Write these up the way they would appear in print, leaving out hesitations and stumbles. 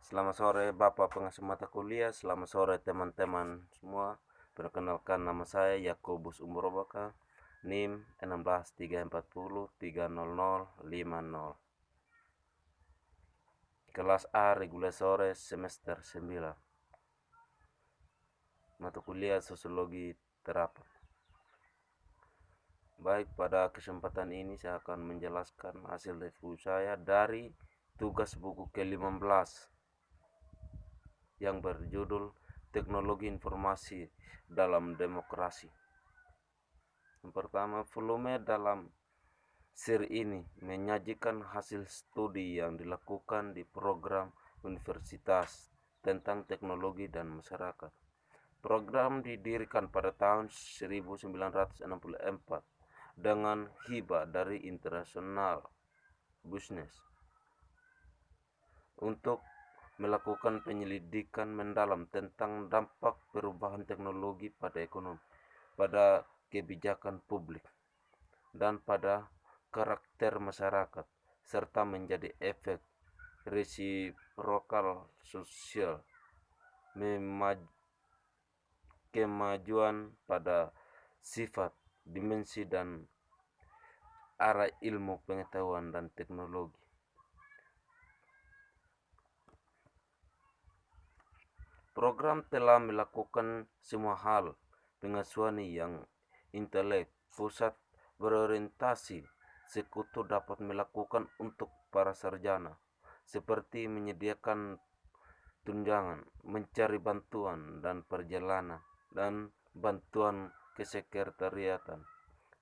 Selamat sore Bapak pengasuh mata kuliah, selamat sore teman-teman semua. Perkenalkan nama saya Yakobus Umurobaka, NIM 163403050. Kelas A reguler sore semester 9. Mata kuliah Sosiologi Terapan. Baik, pada kesempatan ini saya akan menjelaskan hasil review saya dari tugas buku ke-15 yang berjudul Teknologi Informasi dalam Demokrasi. Yang pertama, volume dalam seri ini menyajikan hasil studi yang dilakukan di program universitas tentang teknologi dan masyarakat. Program didirikan pada tahun 1964 dengan hibah dari International Business untuk melakukan penyelidikan mendalam tentang dampak perubahan teknologi pada ekonomi, pada kebijakan publik, dan pada karakter masyarakat, serta menjadi efek resiprokal sosial, kemajuan pada sifat, dimensi, dan arah ilmu pengetahuan dan teknologi. Program telah melakukan semua hal pengasuhan yang intelek, pusat berorientasi, sekutu dapat melakukan untuk para sarjana, seperti menyediakan tunjangan, mencari bantuan dan perjalanan, dan bantuan kesekretariatan.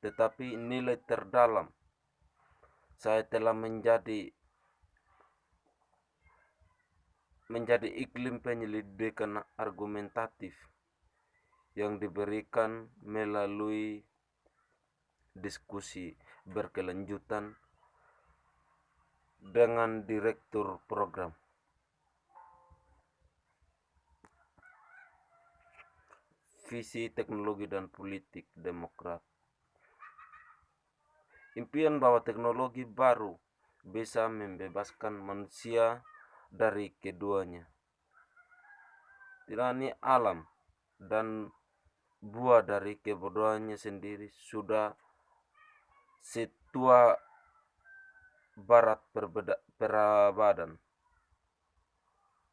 Tetapi nilai terdalam saya telah menjadi iklim penyelidikan argumentatif yang diberikan melalui diskusi berkelanjutan dengan direktur program. Visi teknologi dan politik demokrat. Impian bahwa teknologi baru bisa membebaskan manusia dari keduanya, tirani alam, dan buah dari kebodohannya sendiri sudah setua barat peradaban.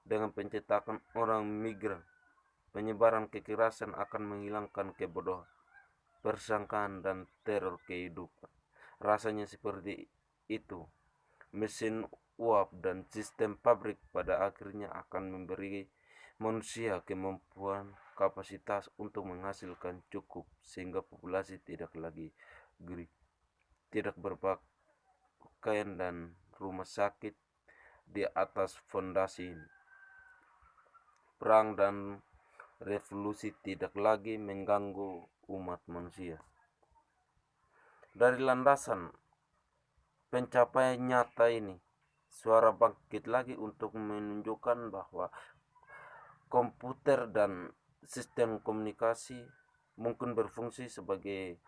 Dengan pencetakan orang migran, penyebaran kekerasan akan menghilangkan kebodohan, persangkaan, dan teror kehidupan. Rasanya seperti itu. Mesin uap dan sistem pabrik pada akhirnya akan memberi manusia kemampuan kapasitas untuk menghasilkan cukup sehingga populasi tidak lagi tidak berpakaian dan rumah sakit di atas fondasi ini. Perang dan revolusi tidak lagi mengganggu umat manusia. Dari landasan pencapaian nyata ini, suara bangkit lagi untuk menunjukkan bahwa komputer dan sistem komunikasi mungkin berfungsi sebagai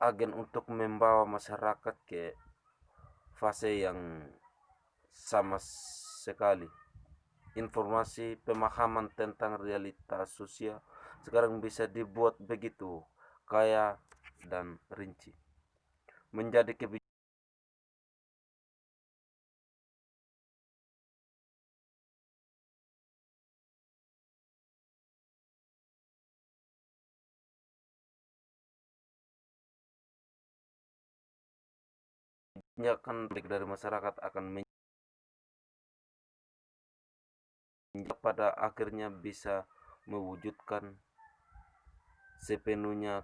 agen untuk membawa masyarakat ke fase yang sama sekali. Informasi pemahaman tentang realitas sosial sekarang bisa dibuat begitu kaya dan rinci. Menjadi kebijakan dari masyarakat akan pada akhirnya bisa mewujudkan sepenuhnya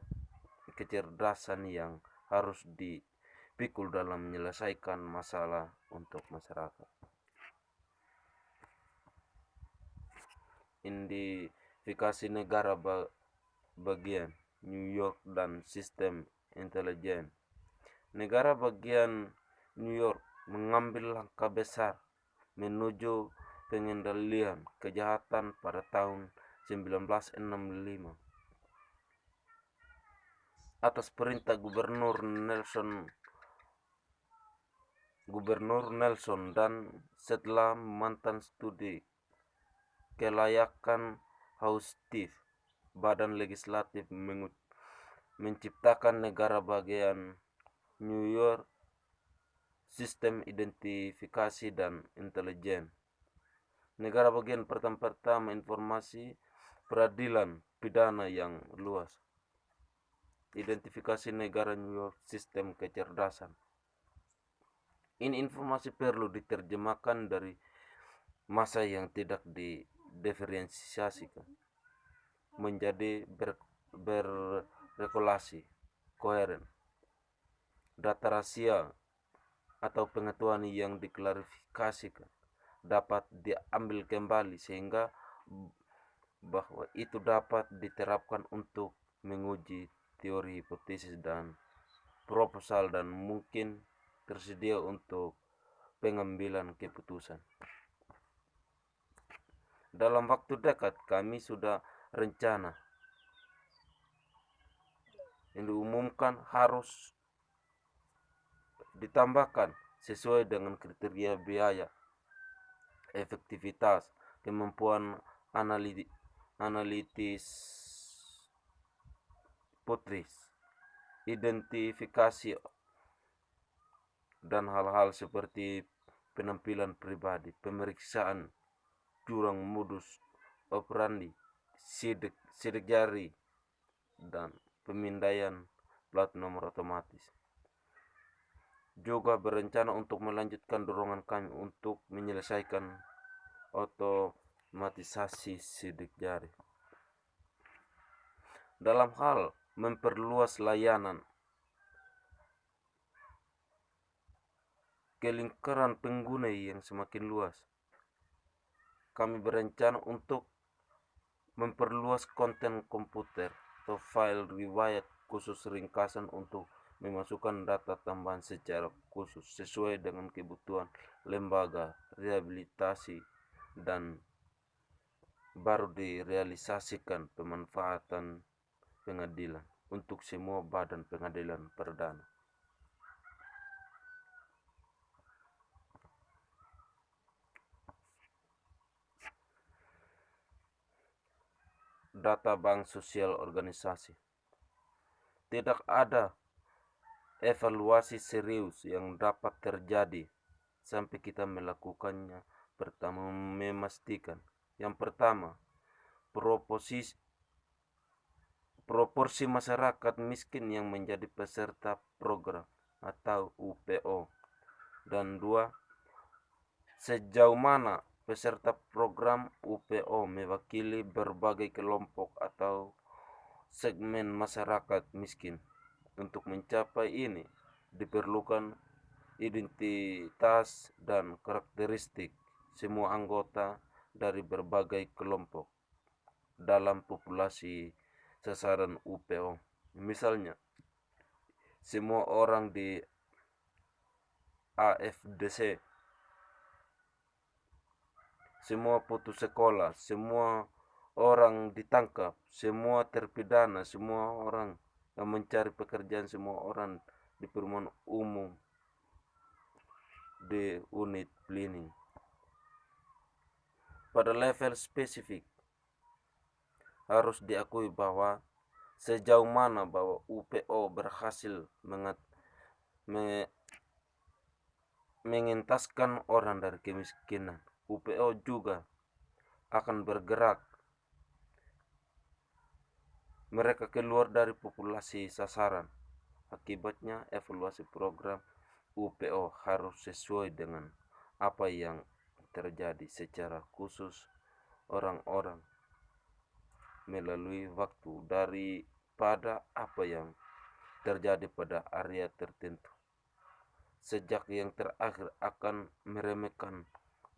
kecerdasan yang harus dipikul dalam menyelesaikan masalah untuk masyarakat. Identifikasi negara bagian New York dan sistem intelijen. Negara bagian New York mengambil langkah besar menuju pengendalian kejahatan pada tahun 1965 atas perintah Gubernur Nelson Gubernur Nelson, dan setelah mantan studi kelayakan Haustif, Badan Legislatif menciptakan negara bagian New York, sistem identifikasi dan intelijen. Negara bagian pertama informasi peradilan pidana yang luas. Identifikasi negara New York, sistem kecerdasan. Ini informasi perlu diterjemahkan dari masa yang tidak didiferensiasikan menjadi berregulasi, koheren. Data rahasia atau pengetahuan yang diklarifikasikan dapat diambil kembali sehingga bahwa itu dapat diterapkan untuk menguji teori hipotesis dan proposal dan mungkin tersedia untuk pengambilan keputusan. Dalam waktu dekat kami sudah rencana yang diumumkan harus ditambahkan sesuai dengan kriteria biaya, efektivitas, kemampuan analitis putris, identifikasi, dan hal-hal seperti penampilan pribadi, pemeriksaan curang modus operandi, sidik jari, dan pemindaian plat nomor otomatis. Juga berencana untuk melanjutkan dorongan kami untuk menyelesaikan otomatisasi sidik jari. Dalam hal memperluas layanan, ke lingkaran pengguna yang semakin luas, kami berencana untuk memperluas konten komputer atau file riwayat khusus ringkasan untuk memasukkan data tambahan secara khusus sesuai dengan kebutuhan lembaga rehabilitasi dan baru direalisasikan pemanfaatan pengadilan untuk semua badan pengadilan perdana. Data bank sosial organisasi. Tidak ada evaluasi serius yang dapat terjadi sampai kita melakukannya. Pertama, memastikan yang pertama, proporsi masyarakat miskin yang menjadi peserta program atau UPO. Dan dua, sejauh mana peserta program UPO mewakili berbagai kelompok atau segmen masyarakat miskin. Untuk mencapai ini diperlukan identitas dan karakteristik semua anggota dari berbagai kelompok dalam populasi sasaran UPO. Misalnya, semua orang di AFDC, semua putus sekolah, semua orang ditangkap, semua terpidana, semua orang yang mencari pekerjaan, semua orang di perumahan umum, di unit cleaning. Pada level spesifik, harus diakui bahwa sejauh mana bahwa UPO berhasil mengentaskan orang dari kemiskinan, UPO juga akan bergerak mereka keluar dari populasi sasaran. Akibatnya evaluasi program UPO harus sesuai dengan apa yang terjadi secara khusus orang-orang melalui waktu daripada apa yang terjadi pada area tertentu. Sejak yang terakhir akan meremehkan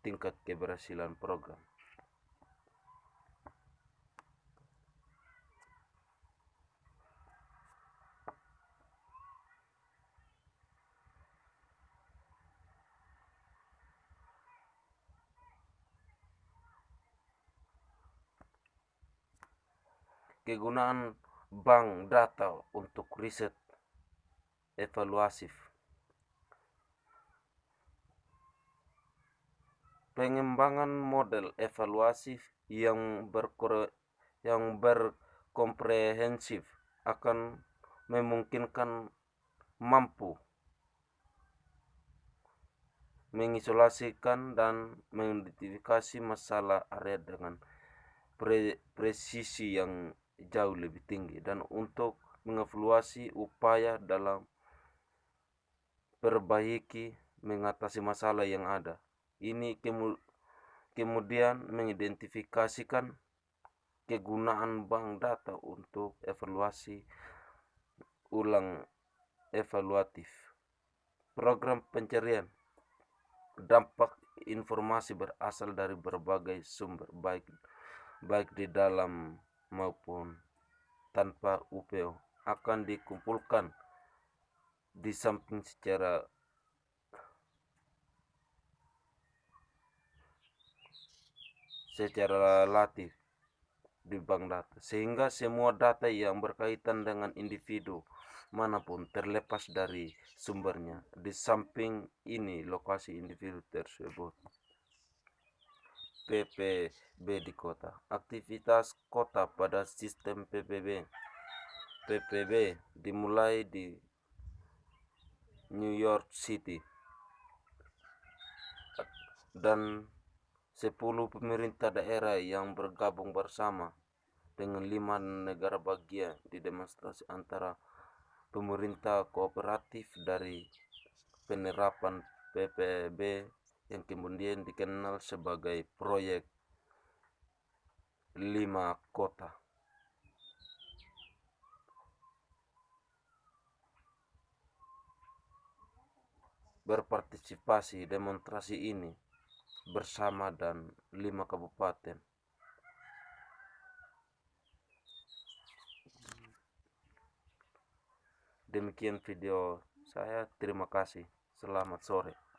tingkat keberhasilan program. Kegunaan bank data untuk riset evaluatif. pengembangan model evaluasi yang berkomprehensif akan memungkinkan mampu mengisolasikan dan mengidentifikasi masalah area dengan presisi yang jauh lebih tinggi, dan untuk mengevaluasi upaya dalam perbaiki mengatasi masalah yang ada. Ini kemudian mengidentifikasikan kegunaan bank data untuk evaluasi ulang evaluatif. Program pencarian dampak informasi berasal dari berbagai sumber, baik di dalam maupun tanpa UPO, akan dikumpulkan di samping secara relatif di bank data, sehingga semua data yang berkaitan dengan individu manapun terlepas dari sumbernya. Di samping ini, lokasi individu tersebut. PPB di kota. Aktivitas kota pada sistem PPB dimulai di New York City dan 10 pemerintah daerah yang bergabung bersama dengan 5 negara bagian di demonstrasi antara pemerintah kooperatif dari penerapan PPB yang kemudian dikenal sebagai proyek 5 kota. Berpartisipasi demonstrasi ini bersama dan 5 kabupaten. Demikian video saya, terima kasih. Selamat sore.